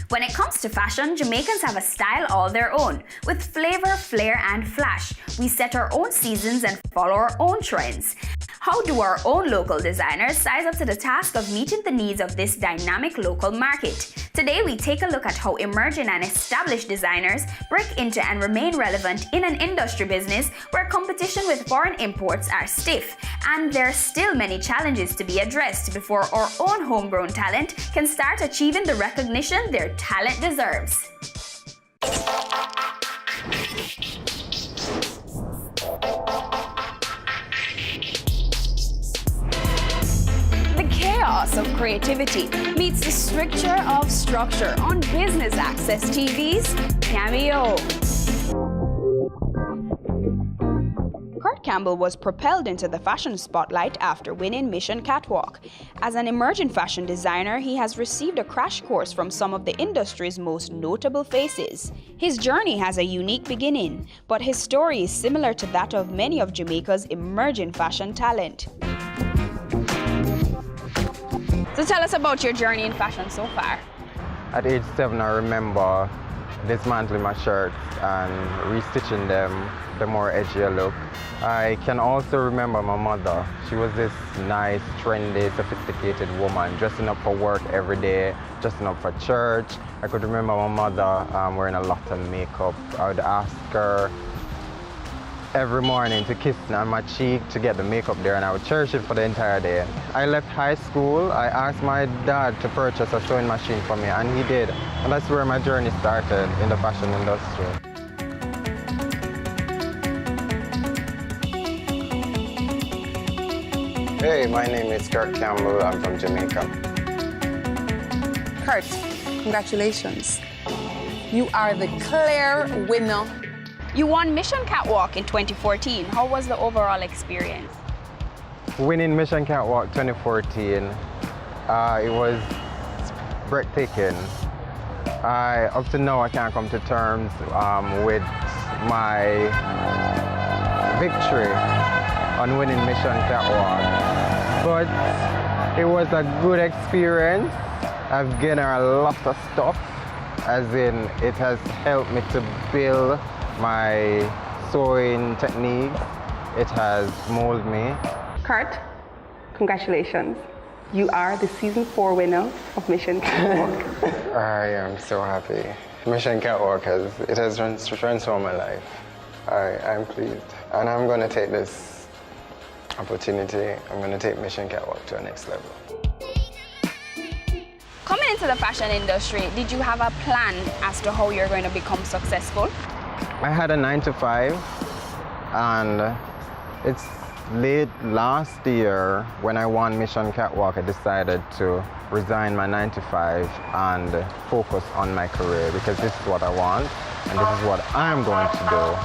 When it comes to fashion, Jamaicans have a style all their own. With flavor, flair, and flash, we set our own seasons and follow our own trends. How do our own local designers size up to the task of meeting the needs of this dynamic local market? Today, we take a look at how emerging and established designers break into and remain relevant in an industry business where competition with foreign imports are stiff, and there are still many challenges to be addressed before our own homegrown talent can start achieving the recognition their talent deserves. The chaos of creativity meets the stricture of structure on Business Access TV's CAMEO. Kurt Campbell was propelled into the fashion spotlight after winning Mission Catwalk. As an emerging fashion designer, he has received a crash course from some of the industry's most notable faces. His journey has a unique beginning, but his story is similar to that of many of Jamaica's emerging fashion talent. So tell us about your journey in fashion so far. At age 7, I remember dismantling my shirts and restitching them, the more edgier look. I can also remember my mother. She was this nice, trendy, sophisticated woman, dressing up for work every day, dressing up for church. I could remember my mother wearing a lot of makeup. I would ask her every morning to kiss me on my cheek to get the makeup there, and I would cherish it for the entire day. I left high school. I asked my dad to purchase a sewing machine for me, and he did. And that's where my journey started in the fashion industry. Hey, my name is Kurt Campbell. I'm from Jamaica. Kurt, congratulations. You are the clear winner. You won Mission Catwalk in 2014. How was the overall experience? Winning Mission Catwalk 2014, it was breathtaking. Up to now, I can't come to terms with my victory on winning Mission Catwalk. But it was a good experience. I've gained a lot of stuff, as in it has helped me to build my sewing techniques. It has molded me. Kurt, congratulations. You are the season 4 winner of Mission Catwalk. I am so happy. Mission Catwalk has transformed my life. I'm pleased. And I'm going to take this opportunity, I'm going to take Mission Catwalk to the next level. Coming into the fashion industry, did you have a plan as to how you're going to become successful? I had a 9-to-5, and it's late last year when I won Mission Catwalk, I decided to resign my 9-to-5 and focus on my career, because this is what I want and this is what I'm going to do.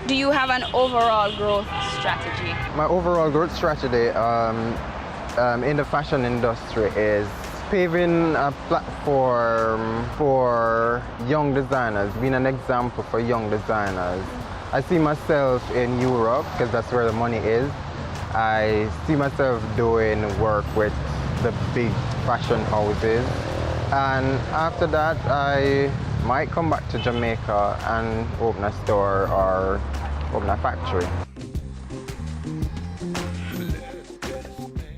Do you have an overall growth strategy? My overall growth strategy in the fashion industry is paving a platform for young designers, being an example for young designers. I see myself in Europe, because that's where the money is. I see myself doing work with the big fashion houses. And after that, I might come back to Jamaica and open a store or open a factory.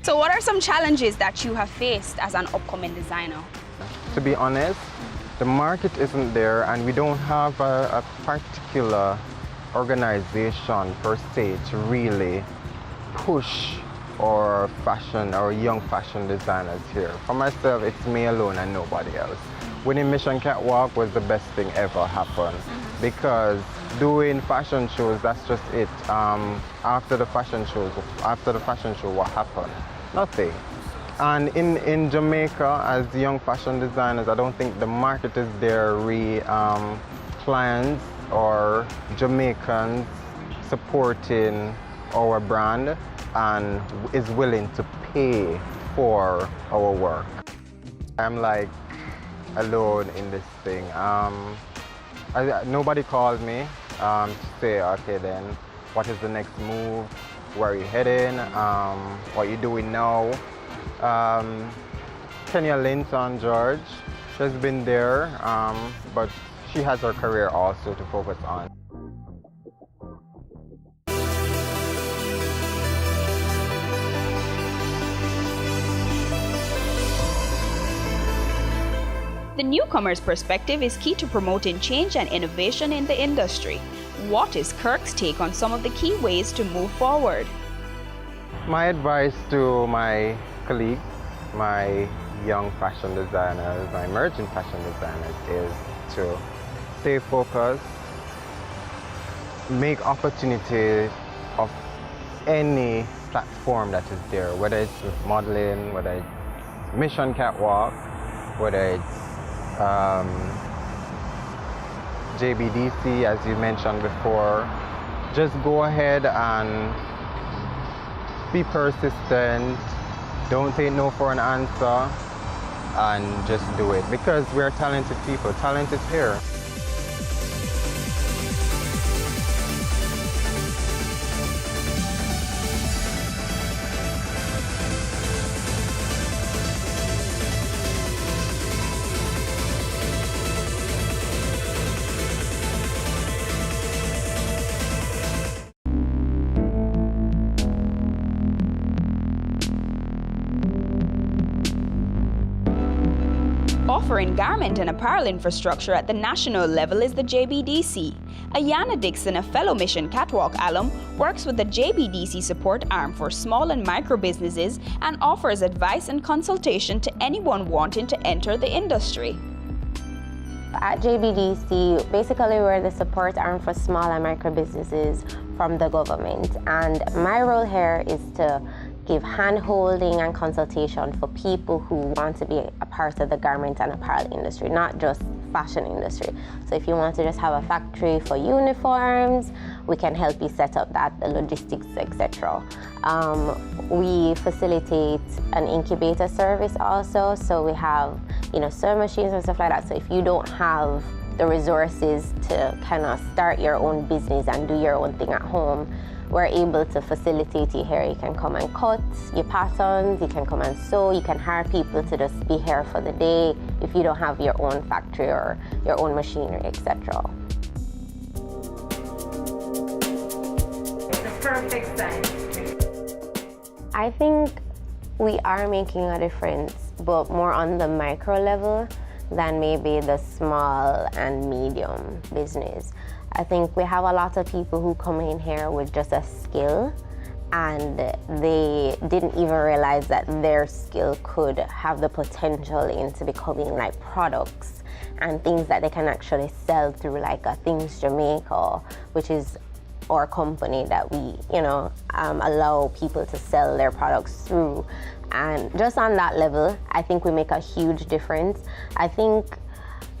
So what are some challenges that you have faced as an upcoming designer? To be honest, the market isn't there, and we don't have a particular organization per se to really push our fashion or young fashion designers here. For myself, it's me alone and nobody else. Winning Mission Catwalk was the best thing ever happened, because doing fashion shows, that's just it. After the fashion show, what happened? Nothing. And in Jamaica, as young fashion designers, I don't think the market is there. Clients or Jamaicans supporting our brand and is willing to pay for our work. I'm like alone in this thing. Nobody called me to say, okay then, what is the next move? Where are you heading? What are you doing now? Kenya Linton George, she's been there, but she has her career also to focus on. The newcomer's perspective is key to promoting change and innovation in the industry. What is Kirk's take on some of the key ways to move forward? My advice to my colleagues, my young fashion designers, my emerging fashion designers is to stay focused, make opportunities of any platform that is there, whether it's with modeling, whether it's Mission Catwalk, whether it's JBDC, as you mentioned before. Just go ahead and be persistent, don't take no for an answer, and just do it, because we're talented people. Talent is here. Offering garment and apparel infrastructure at the national level is the JBDC. Ayana Dixon, a fellow Mission Catwalk alum, works with the JBDC support arm for small and micro businesses and offers advice and consultation to anyone wanting to enter the industry. At JBDC, basically we're the support arm for small and micro businesses from the government, and my role here is to give hand-holding and consultation for people who want to be a part of the garment and apparel industry, not just fashion industry. So if you want to just have a factory for uniforms, we can help you set up that, the logistics, etc. We facilitate an incubator service also, so we have, sewing machines and stuff like that. So if you don't have the resources to kind of start your own business and do your own thing at home, we're able to facilitate you here. You can come and cut your patterns, you can come and sew, you can hire people to just be here for the day if you don't have your own factory or your own machinery, etc. The perfect size. I think we are making a difference, but more on the micro level than maybe the small and medium business. I think we have a lot of people who come in here with just a skill, and they didn't even realize that their skill could have the potential into becoming like products and things that they can actually sell through, like a Things Jamaica, which is our company that we, allow people to sell their products through. And just on that level, I think we make a huge difference. I think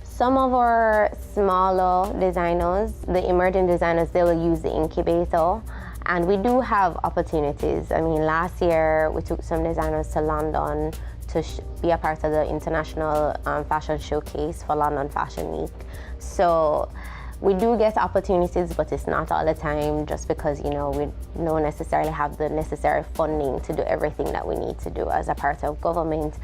some of our smaller designers, the emerging designers, they will use the incubator, and we do have opportunities. I mean, last year we took some designers to London to be a part of the international fashion showcase for London Fashion Week. So we do get opportunities, but it's not all the time, just because we don't necessarily have the necessary funding to do everything that we need to do as a part of government.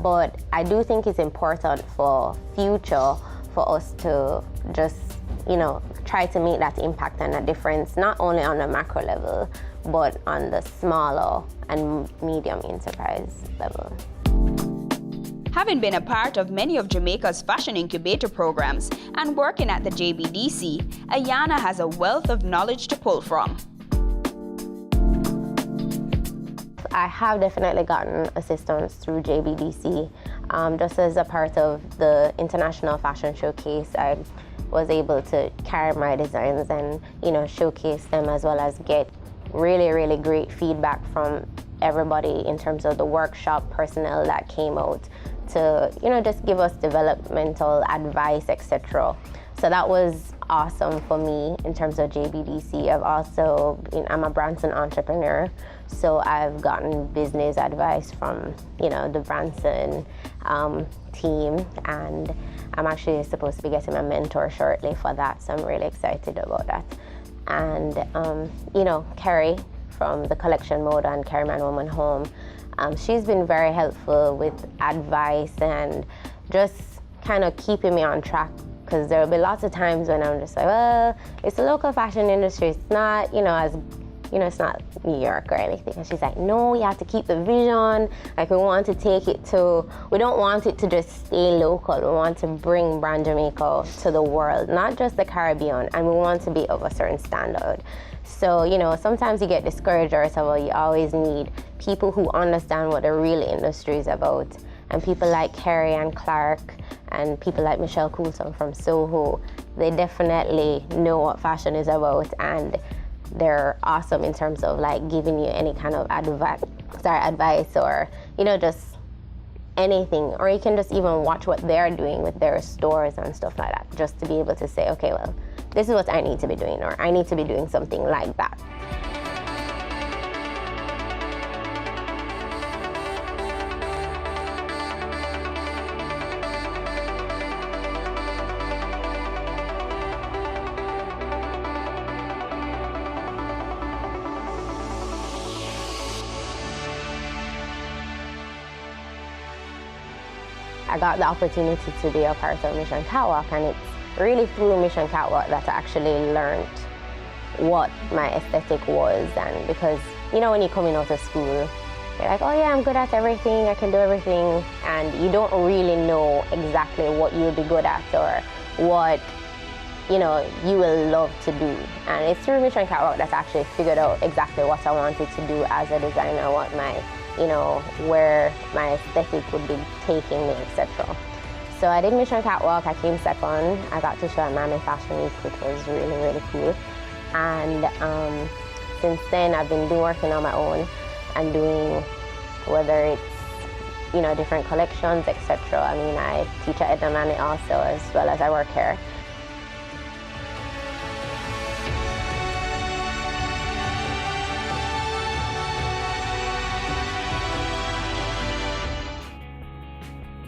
But I do think it's important for future for us to just try to make that impact and a difference, not only on the macro level, but on the smaller and medium enterprise level. Having been a part of many of Jamaica's fashion incubator programs and working at the JBDC, Ayana has a wealth of knowledge to pull from. I have definitely gotten assistance through JBDC. Just as a part of the International Fashion Showcase, I was able to carry my designs and showcase them, as well as get really, really great feedback from everybody in terms of the workshop personnel that came out to just give us developmental advice, etc. So that was awesome for me in terms of JBDC. I'm a Branson entrepreneur, so I've gotten business advice from the Branson team, and I'm actually supposed to be getting a mentor shortly for that, so I'm really excited about that. And Kerry from the Collection Mode and Kerry Man Woman Home, She's been very helpful with advice and just kind of keeping me on track, because there will be lots of times when I'm just like, well, it's a local fashion industry. It's not, it's not New York or anything. And she's like, no, you have to keep the vision. Like, we don't want it to just stay local. We want to bring brand Jamaica to the world, not just the Caribbean, and we want to be of a certain standard. So, sometimes you get discouraged or so, well, you always need people who understand what the real industry is about. And people like Carrie and Clark and people like Michelle Coulson from Soho, they definitely know what fashion is about, and they're awesome in terms of like giving you any kind of advice or, just anything. Or you can just even watch what they're doing with their stores and stuff like that, just to be able to say, okay, well, this is what I need to be doing, or I need to be doing something like that. I got the opportunity to be a part of Mission Catwalk, and it's really through Mission Catwalk that I actually learned what my aesthetic was. And because, when you're coming out of school, you're like, oh yeah, I'm good at everything, I can do everything, and you don't really know exactly what you'll be good at or what, you will love to do. And it's through Mission Catwalk that I actually figured out exactly what I wanted to do as a designer, what my where my aesthetic would be taking me, etc. So I did Mission Catwalk, I came second. I got to show at Miami Fashion Week, which was really, really cool. And since then, I've been working on my own and doing, whether it's, different collections, etc. I mean, I teach at Edna also, as well as I work here.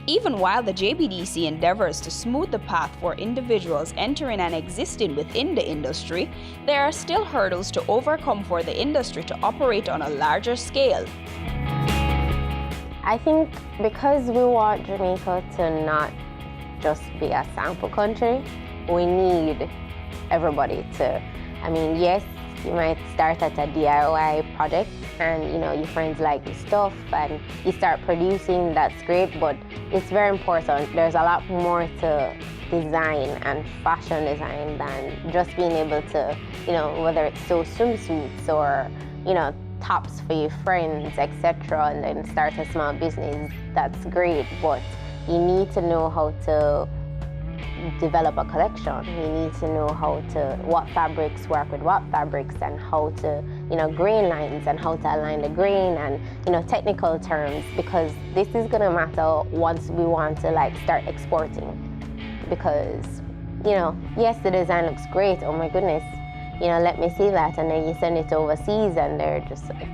Even while the JBDC endeavors to smooth the path for individuals entering and existing within the industry, there are still hurdles to overcome for the industry to operate on a larger scale. I think because we want Jamaica to not just be a sample country, we need everybody to, yes, you might start at a DIY project and your friends like your stuff and you start producing, that's great, but it's very important. There's a lot more to design and fashion design than just being able to, whether it's sew swimsuits or, tops for your friends, etc., and then start a small business, that's great, but you need to know how to develop a collection. You need to know what fabrics work with what fabrics and how to, grain lines and how to align the grain and, technical terms, because this is gonna matter once we want to start exporting. Because, yes, the design looks great, oh my goodness, let me see that, and then you send it overseas and they're just like,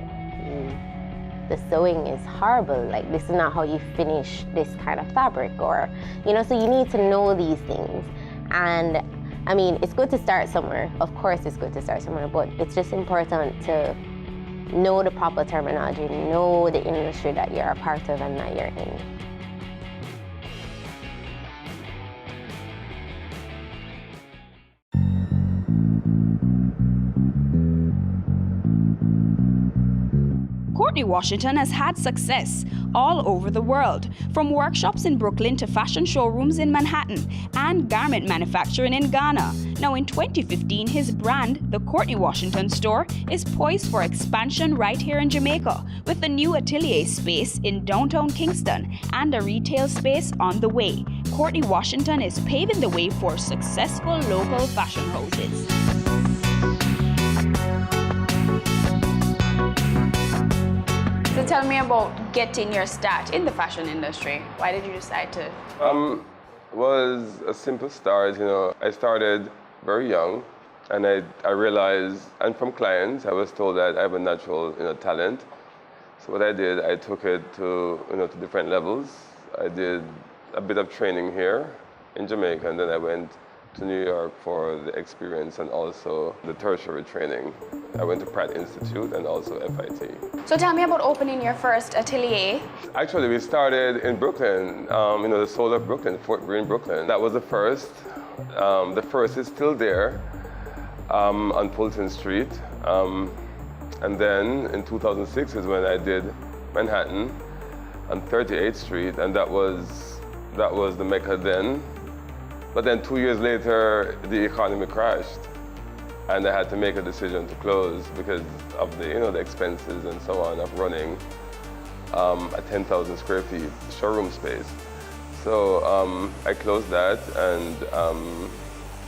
the sewing is horrible, like this is not how you finish this kind of fabric, or, so you need to know these things. And it's good to start somewhere, of course it's good to start somewhere, but it's just important to know the proper terminology, know the industry that you're a part of and that you're in. Courtney Washington has had success all over the world, from workshops in Brooklyn to fashion showrooms in Manhattan and garment manufacturing in Ghana. Now in 2015, his brand, the Courtney Washington Store, is poised for expansion right here in Jamaica, with a new atelier space in downtown Kingston and a retail space on the way. Courtney Washington is paving the way for successful local fashion houses. So tell me about getting your start in the fashion industry. Why did you decide to? Was a simple start. I started very young, and I realized, and from clients, I was told that I have a natural, talent. So what I did, I took it to, to different levels. I did a bit of training here in Jamaica, and then I went to New York for the experience and also the tertiary training. I went to Pratt Institute and also FIT. So tell me about opening your first atelier. Actually, we started in Brooklyn, the Soul of Brooklyn, Fort Greene, Brooklyn. That was the first. The first is still there on Fulton Street. And then in 2006 is when I did Manhattan on 38th Street, and that was the Mecca then. But then 2 years later, the economy crashed, and I had to make a decision to close because of the expenses and so on of running a 10,000 square feet showroom space. So I closed that,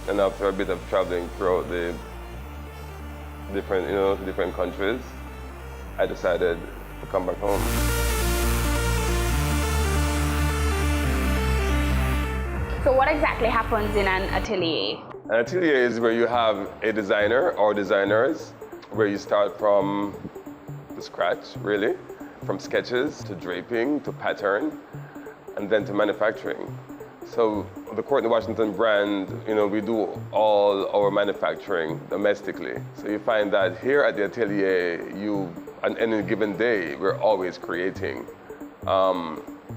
and after a bit of traveling throughout the different countries, I decided to come back home. So what exactly happens in an atelier? An atelier is where you have a designer or designers, where you start from the scratch, really, from sketches to draping to pattern, and then to manufacturing. So the Courtney Washington brand, we do all our manufacturing domestically. So you find that here at the atelier, on any given day, we're always creating.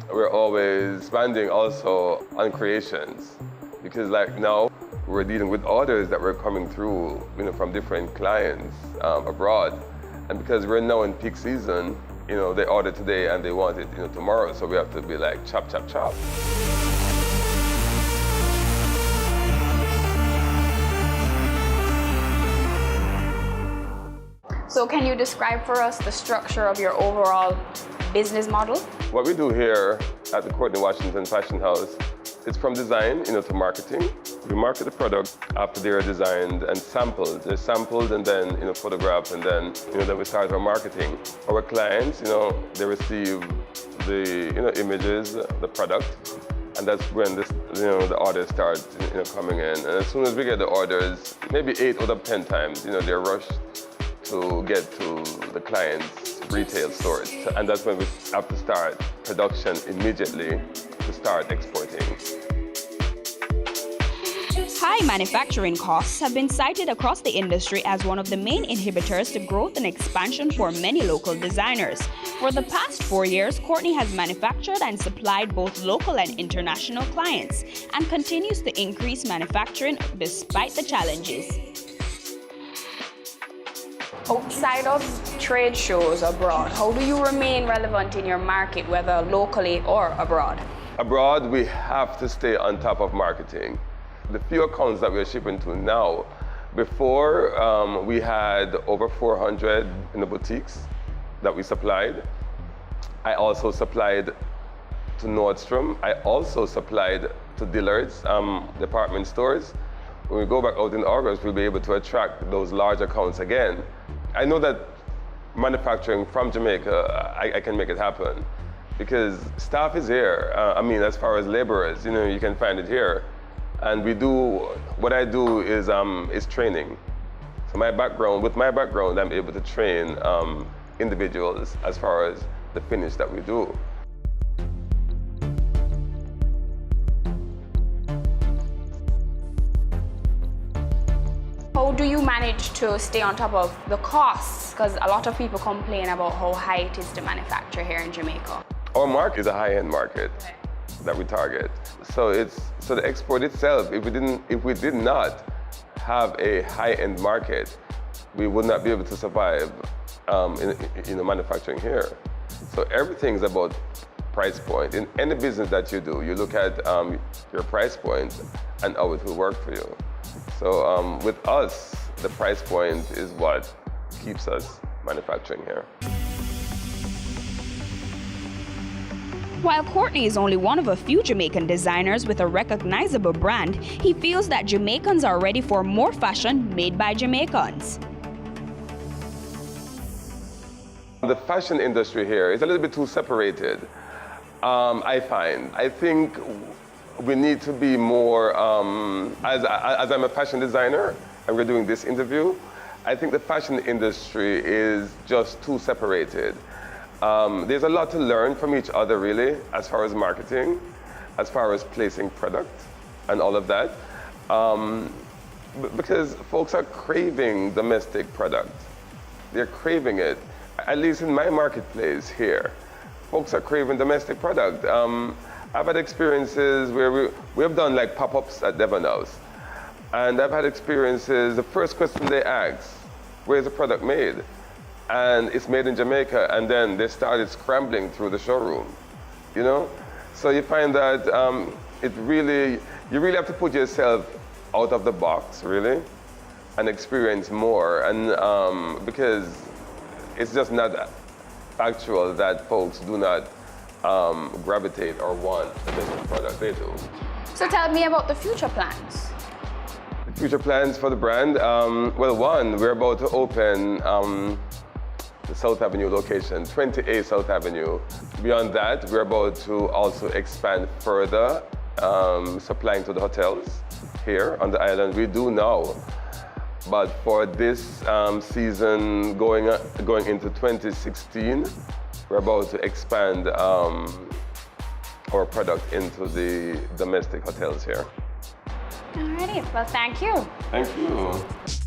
We're always expanding also on creations, because like now we're dealing with orders that were coming through, from different clients abroad, and because we're now in peak season, they order today and they want it, tomorrow. So we have to be like chop, chop, chop. So can you describe for us the structure of your overall business model? What we do here at the Courtney Washington Fashion House, it's from design, to marketing. We market the product after they are designed and sampled. They're sampled and then, photographed, and then, then we start our marketing. Our clients, they receive the, images, the product, and that's when the orders start, coming in. And as soon as we get the orders, maybe 8 out of 10 times, they're rushed to get to the client's retail stores. And that's when we have to start production immediately to start exporting. High manufacturing costs have been cited across the industry as one of the main inhibitors to growth and expansion for many local designers. For the past 4 years, Courtney has manufactured and supplied both local and international clients and continues to increase manufacturing despite the challenges. Outside of trade shows abroad, how do you remain relevant in your market, whether locally or abroad? Abroad, we have to stay on top of marketing. The few accounts that we're shipping to now, before we had over 400 in the boutiques that we supplied. I also supplied to Nordstrom. I also supplied to Dillard's department stores. When we go back out in August, we'll be able to attract those large accounts again. I know that manufacturing from Jamaica, I can make it happen because staff is here. As far as laborers, you can find it here. And what I do is training. So with my background, I'm able to train individuals as far as the finish that we do. How do you manage to stay on top of the costs? Because a lot of people complain about how high it is to manufacture here in Jamaica. Our market is a high-end market that we target. So the export itself, if we did not have a high-end market, we would not be able to survive in manufacturing here. So everything's about price point. In any business that you do, you look at your price point and how it will work for you. So with us, the price point is what keeps us manufacturing here. While Courtney is only one of a few Jamaican designers with a recognizable brand, he feels that Jamaicans are ready for more fashion made by Jamaicans. The fashion industry here is a little bit too separated, I find. I think we need to be more, as I'm a fashion designer and we're doing this interview, I think the fashion industry is just too separated. There's a lot to learn from each other, really, as far as marketing, as far as placing product and all of that. Because folks are craving domestic product. They're craving it. At least in my marketplace here, folks are craving domestic product. I've had experiences where we have done like pop-ups at Devon House. And I've had experiences, the first question they ask, where's the product made? And it's made in Jamaica, and then they started scrambling through the showroom, you know? So you find that you really have to put yourself out of the box, really, and experience more. And because it's just not factual that folks do not gravitate or want the business product, they do. So tell me about the future plans. The future plans for the brand? Well, one, we're about to open the South Avenue location, 28 South Avenue. Beyond that, we're about to also expand further, supplying to the hotels here on the island. We do now, but for this season going into 2016, we're about to expand our product into the domestic hotels here. Alrighty, well, thank you. Thank you.